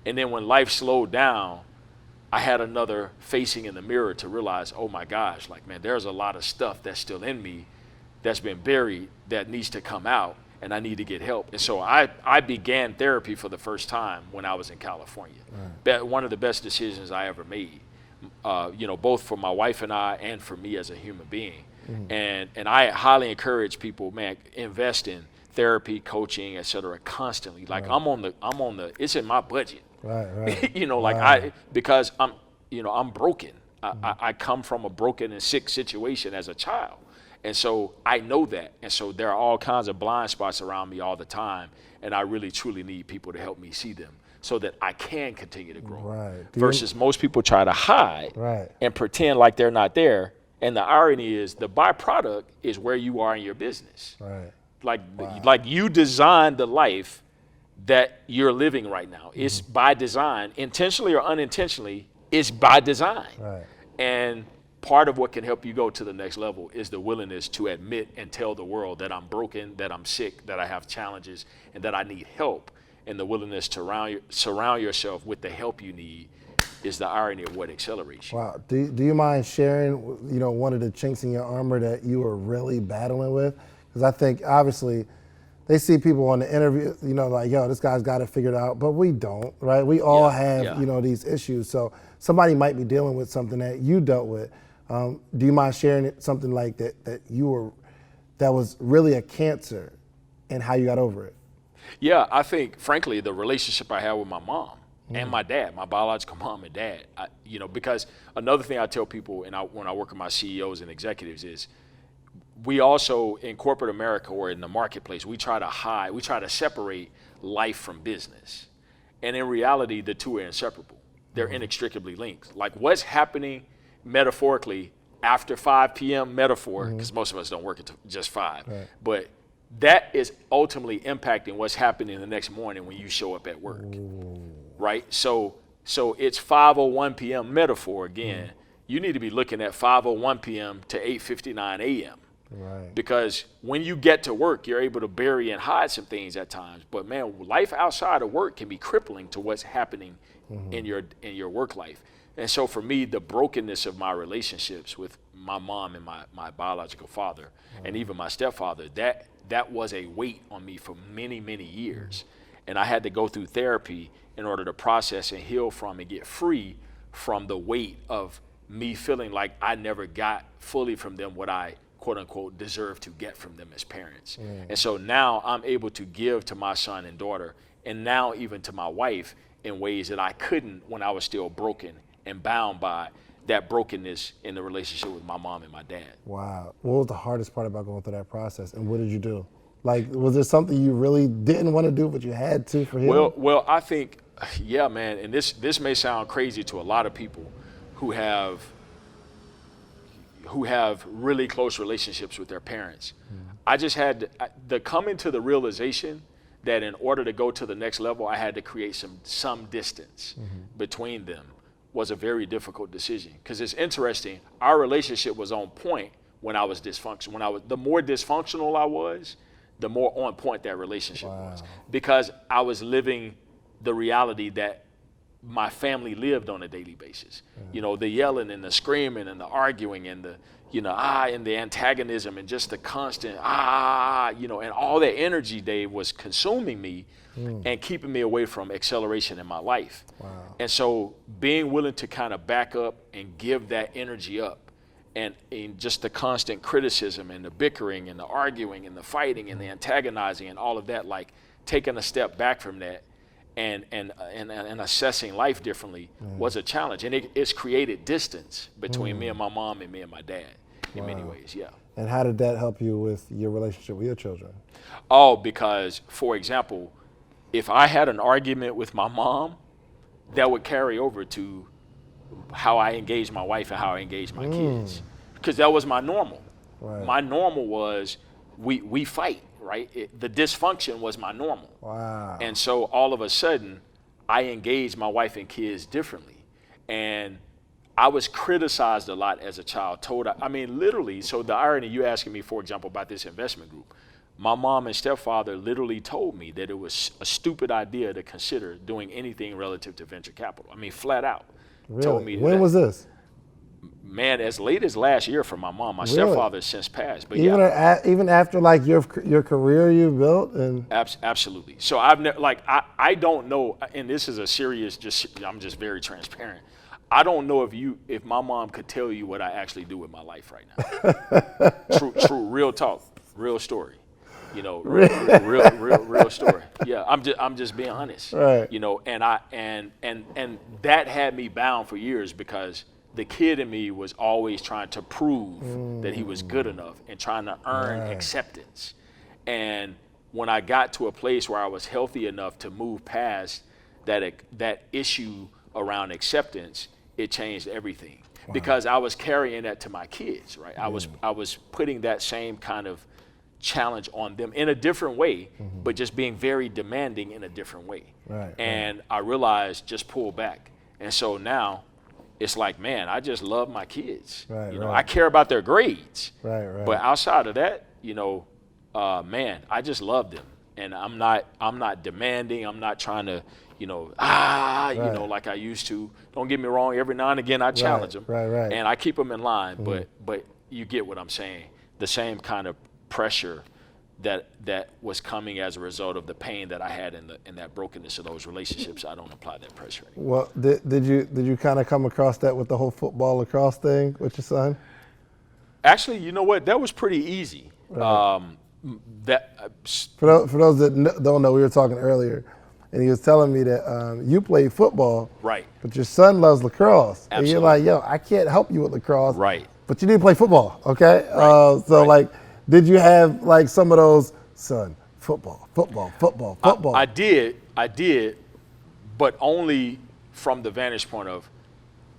And then when life slowed down, I had another facing in the mirror to realize, oh my gosh, like, man, there's a lot of stuff that's still in me that's been buried that needs to come out, and I need to get help. And so I began therapy for the first time when I was in California. Right. One of the best decisions I ever made, both for my wife and I and for me as a human being. Mm-hmm. And I highly encourage people, man, invest in therapy, coaching, et cetera, constantly. Like right. I'm on the, it's in my budget. Right. Wow. Because I'm broken. I come from a broken and sick situation as a child. And so I know that. And so there are all kinds of blind spots around me all the time. And I really, truly need people to help me see them so that I can continue to grow. Right. Versus most people try to hide and pretend like they're not there. And the irony is the byproduct is where you are in your business. Right. Like you designed the life that you're living right now. Mm-hmm. It's by design, intentionally or unintentionally, it's by design. Right. And part of what can help you go to the next level is the willingness to admit and tell the world that I'm broken, that I'm sick, that I have challenges, and that I need help. And the willingness to surround yourself with the help you need is the irony of what accelerates you. Wow. Do you mind sharing, one of the chinks in your armor that you were really battling with? Because I think, obviously, they see people on the interview, like, yo, this guy's got it figured out, but we don't, right? We all have, these issues. So somebody might be dealing with something that you dealt with. Do you mind sharing something like that that was really a cancer and how you got over it? Yeah, I think, frankly, the relationship I had with my mom and my dad, my biological mom and dad, because another thing I tell people when I work with my CEOs and executives is we also, in corporate America or in the marketplace, we try to separate life from business. And in reality, the two are inseparable. They're inextricably linked. Like what's happening metaphorically after 5 p.m. metaphor, because most of us don't work until just 5, but that is ultimately impacting what's happening the next morning when you show up at work, right? So it's 5:01 p.m. metaphor again. You need to be looking at 5:01 p.m. to 8:59 a.m. Right. Because when you get to work, you're able to bury and hide some things at times. But man, life outside of work can be crippling to what's happening in your work life. And so for me, the brokenness of my relationships with my mom and my biological father and even my stepfather, that was a weight on me for many, many years. And I had to go through therapy in order to process and heal from and get free from the weight of me feeling like I never got fully from them what I quote unquote deserve to get from them as parents. And so now I'm able to give to my son and daughter, and now even to my wife, in ways that I couldn't when I was still broken and bound by that brokenness in the relationship with my mom and my dad. Wow. What was the hardest part about going through that process, and what did you do? Like, was there something you really didn't want to do but you had to for him? Well, I think, yeah, man, and this may sound crazy to a lot of people who have really close relationships with their parents. I just had the coming to the realization that in order to go to the next level, I had to create some distance between them was a very difficult decision. Because it's interesting, our relationship was on point when I was dysfunctional. The more dysfunctional I was, the more on point that relationship was. Because I was living the reality that my family lived on a daily basis. The yelling and the screaming and the arguing and the and the antagonism and just the constant and all that energy, Dave, was consuming me and keeping me away from acceleration in my life. And so being willing to kind of back up and give that energy up, and just the constant criticism and the bickering and the arguing and the fighting and the antagonizing and all of that, like taking a step back from that and assessing life differently was a challenge. And it's created distance between me and my mom and me and my dad in many ways, yeah. And how did that help you with your relationship with your children? Oh, because, for example, if I had an argument with my mom, that would carry over to how I engage my wife and how I engage my kids. Because that was my normal. My normal was we fight. Right? The dysfunction was my normal. And so all of a sudden, I engaged my wife and kids differently. And I was criticized a lot as a child, literally. So the irony, you asking me, for example, about this investment group, my mom and stepfather literally told me that it was a stupid idea to consider doing anything relative to venture capital. I mean, flat out. Really? Told me When that. was this? Man, as late as last year for my mom. My Really? stepfather has since passed. But Even after like your career you built and absolutely. So I've never I don't know, and this is a serious. I'm just very transparent. I don't know if my mom could tell you what I actually do with my life right now. True, real talk, real story. You know, real story. Yeah, I'm just being honest. Right. You know, and that had me bound for years because the kid in me was always trying to prove that he was good enough and trying to earn acceptance. And when I got to a place where I was healthy enough to move past that issue around acceptance, it changed everything. Wow. Because I was carrying that to my kids, right? I was putting that same kind of challenge on them in a different way, but just being very demanding in a different way. Right. And I realized just pull back. And so now it's like, man, I just love my kids. Right, you know, right. I care about their grades. Right. But outside of that, you know, man, I just love them. And I'm not demanding. I'm not trying to, you know, you know, like I used to. Don't get me wrong. Every now and again, I challenge them. Right. And I keep them in line. But you get what I'm saying. The same kind of pressure that was coming as a result of the pain that I had in that brokenness of those relationships. I don't apply that pressure anymore. Well, did you kind of come across that with the whole football lacrosse thing with your son? Actually, you know what? That was pretty easy. Right. For those that don't know, we were talking earlier, and he was telling me that you played football, right? But your son loves lacrosse, Absolutely. and you're like, yo, I can't help you with lacrosse, right? But you need to play football, okay? Right. Like, did you have like some of those, son, football? I did, but only from the vantage point of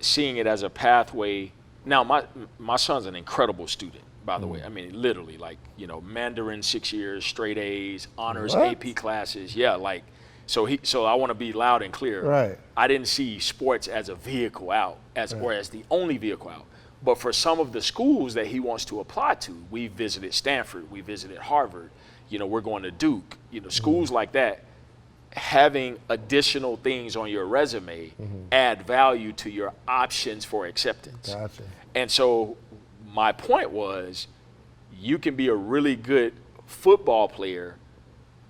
seeing it as a pathway. Now, my son's an incredible student, by the way. I mean, literally, like, you know, Mandarin 6 years, straight A's, honors, What? AP classes. Yeah, like, so I want to be loud and clear. Right. I didn't see sports as a vehicle out, or as the only vehicle out. But for some of the schools that he wants to apply to, we visited Stanford, we visited Harvard, you know, we're going to Duke, you know, schools like that, having additional things on your resume add value to your options for acceptance. Gotcha. And so my point was, you can be a really good football player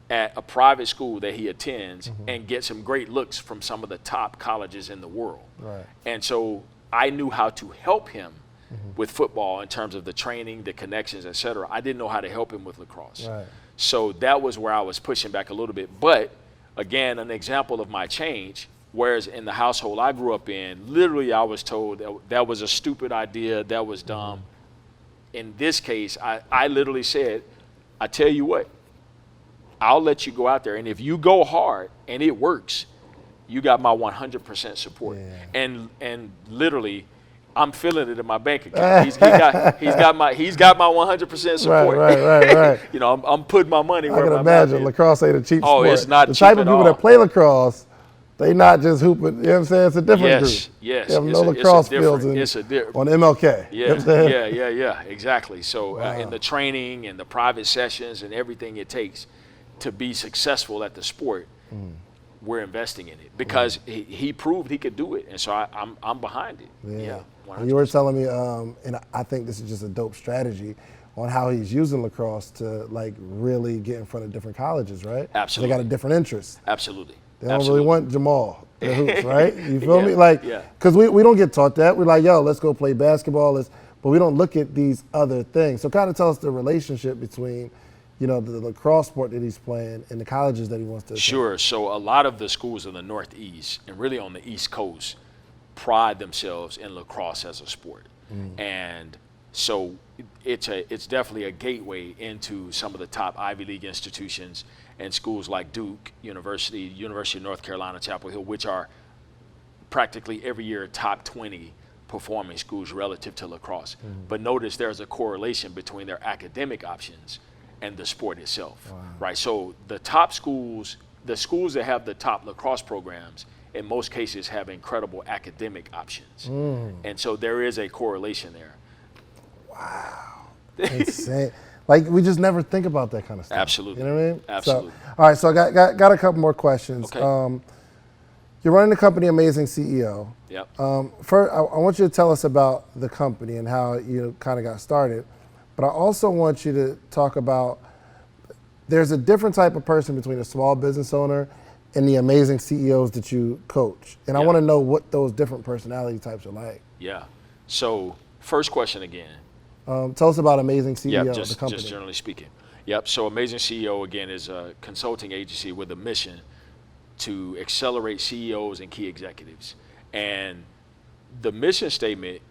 at a private school that he attends and get some great looks from some of the top colleges in the world. Right. And so I knew how to help him with football in terms of the training, the connections, et cetera. I didn't know how to help him with lacrosse. Right. So that was where I was pushing back a little bit. But again, an example of my change, whereas in the household I grew up in, literally I was told that was a stupid idea, that was dumb. In this case, I literally said, I tell you what, I'll let you go out there. And if you go hard and it works, you got my 100% support. Yeah. And literally, I'm feeling it in my bank account. He's got my 100% support. Right. You know, I'm putting my money where my mouth is. I can imagine lacrosse ain't a cheap sport. Oh, it's not the cheap type of at people all. that play lacrosse, they not just hooping. You know what I'm saying? It's a different group. Yes. They have no lacrosse fields on MLK. Yeah, you know what I'm saying? yeah, exactly. So in the training and the private sessions and everything it takes to be successful at the sport, we're investing in it because he proved he could do it, and so I'm behind it. Yeah. You were telling me, and I think this is just a dope strategy on how he's using lacrosse to like really get in front of different colleges, right? Absolutely. They got a different interest. Absolutely. They don't really want Jamal the hoops, right? You feel me? Like, yeah. Because we don't get taught that. We're like, yo, let's go play basketball. But we don't look at these other things. So kind of tell us the relationship between, you know, the lacrosse sport that he's playing and the colleges that he wants to attend. Sure. So a lot of the schools in the Northeast and really on the East Coast pride themselves in lacrosse as a sport. And so it's definitely a gateway into some of the top Ivy League institutions and schools like Duke University, University of North Carolina, Chapel Hill, which are practically every year top 20 performing schools relative to lacrosse. But notice there's a correlation between their academic options and the sport itself, right? So the top schools, the schools that have the top lacrosse programs, in most cases have incredible academic options. And so there is a correlation there. Wow. Insane. Like, we just never think about that kind of stuff. Absolutely. You know what I mean? Absolutely. So, all right, so I got a couple more questions. Okay. You're running the company Amazing CEO. Yep. First, I want you to tell us about the company and how you kind of got started. But I also want you to talk about, there's a different type of person between a small business owner and the amazing CEOs that you coach. And I want to know what those different personality types are like. Yeah. So first question again. Tell us about Amazing CEO, Yep, the company. just generally speaking. Yep, so Amazing CEO, again, is a consulting agency with a mission to accelerate CEOs and key executives. And the mission statement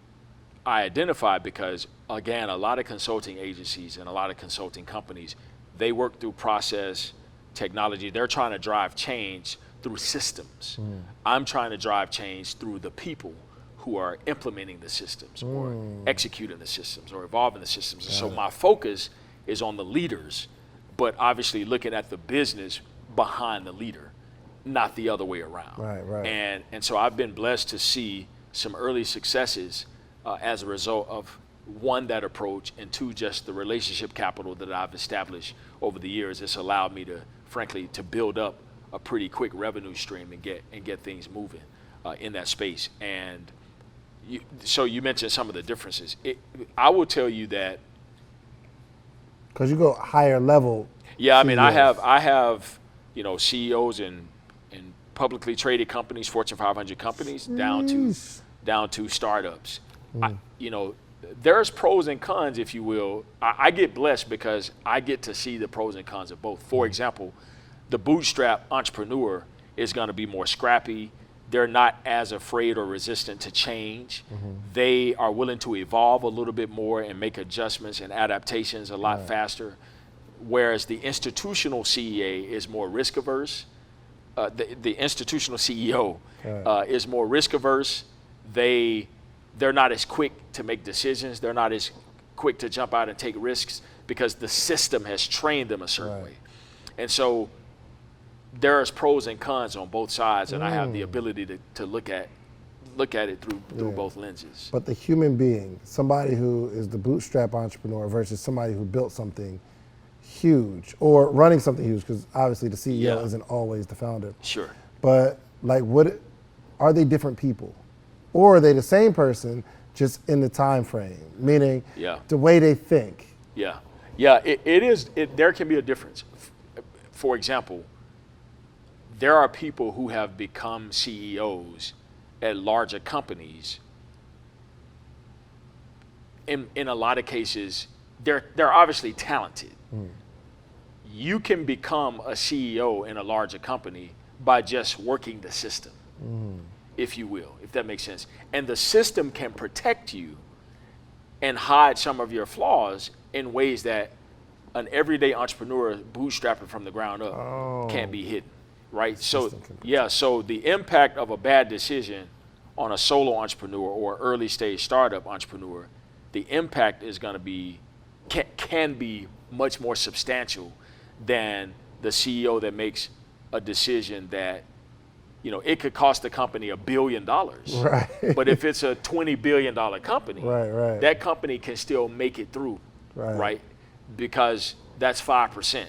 I identified because, again, a lot of consulting agencies and a lot of consulting companies, they work through process, technology. They're trying to drive change through systems. I'm trying to drive change through the people who are implementing the systems or executing the systems or evolving the systems. And so my focus is on the leaders, but obviously looking at the business behind the leader, not the other way around. Right. And so I've been blessed to see some early successes as a result of, one, that approach, and two, just the relationship capital that I've established over the years. It's allowed me to, frankly, to build up a pretty quick revenue stream and get things moving in that space. And so you mentioned some of the differences. I will tell you that. Because you go higher level. Yeah, I mean, CEOs. I have CEOs in publicly traded companies, Fortune 500 companies, down to startups. There's pros and cons, if you will. I get blessed because I get to see the pros and cons of both. For example, the bootstrap entrepreneur is going to be more scrappy. They're not as afraid or resistant to change. They are willing to evolve a little bit more and make adjustments and adaptations a lot faster. Whereas the institutional CEA is more risk averse. The institutional CEO is more risk averse. They're not as quick to make decisions. They're not as quick to jump out and take risks because the system has trained them a certain way. And so there's pros and cons on both sides, and I have the ability to look at it through both lenses. But the human being, somebody who is the bootstrap entrepreneur versus somebody who built something huge or running something huge, because obviously the CEO isn't always the founder. Sure. But like, what are they different people, or are they the same person just in the time frame? Meaning, the way they think. It is. There can be a difference. For example, there are people who have become CEOs at larger companies. In a lot of cases, they're obviously talented. You can become a CEO in a larger company by just working the system, if you will, if that makes sense. And the system can protect you and hide some of your flaws in ways that an everyday entrepreneur bootstrapping from the ground up can't be hidden. Right. So so the impact of a bad decision on a solo entrepreneur or early stage startup entrepreneur, the impact is going to be can be much more substantial than the CEO that makes a decision that it could cost the company $1 billion. Right. But if it's a $20 billion company, that company can still make it through. Right. Because that's 5%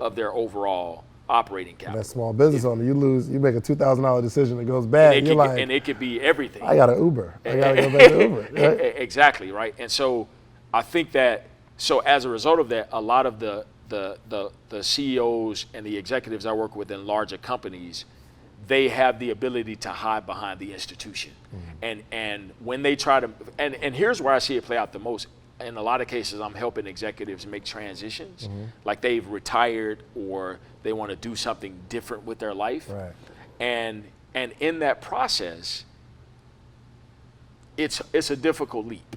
of their overall operating capital. That small business owner, you make a $2,000 decision that goes bad, and it could be everything. I got an Uber. I got to go back to Uber. Right? Exactly, right? And so I think that, so as a result of that, a lot of the CEOs and the executives I work with in larger companies, they have the ability to hide behind the institution. And when they try to, and here's where I see it play out the most. In a lot of cases, I'm helping executives make transitions, like they've retired or they want to do something different with their life. And in that process, it's a difficult leap.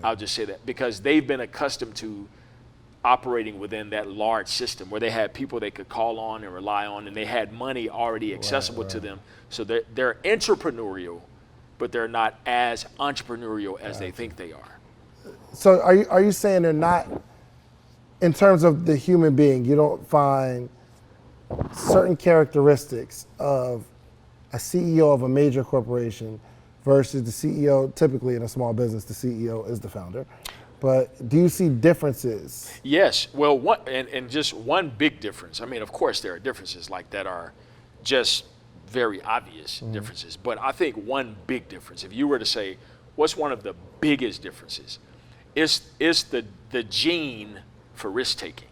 I'll just say that, because they've been accustomed to operating within that large system where they had people they could call on and rely on, and they had money already accessible to them. So they're entrepreneurial, but they're not as entrepreneurial as they think they are. So are you saying they're not, in terms of the human being, you don't find certain characteristics of a CEO of a major corporation versus the CEO, typically in a small business, the CEO is the founder, but do you see differences? Yes. Well, and just one big difference. I mean, of course, there are differences like that are just very obvious differences. But I think one big difference, if you were to say, what's one of the biggest differences, is the gene for risk taking.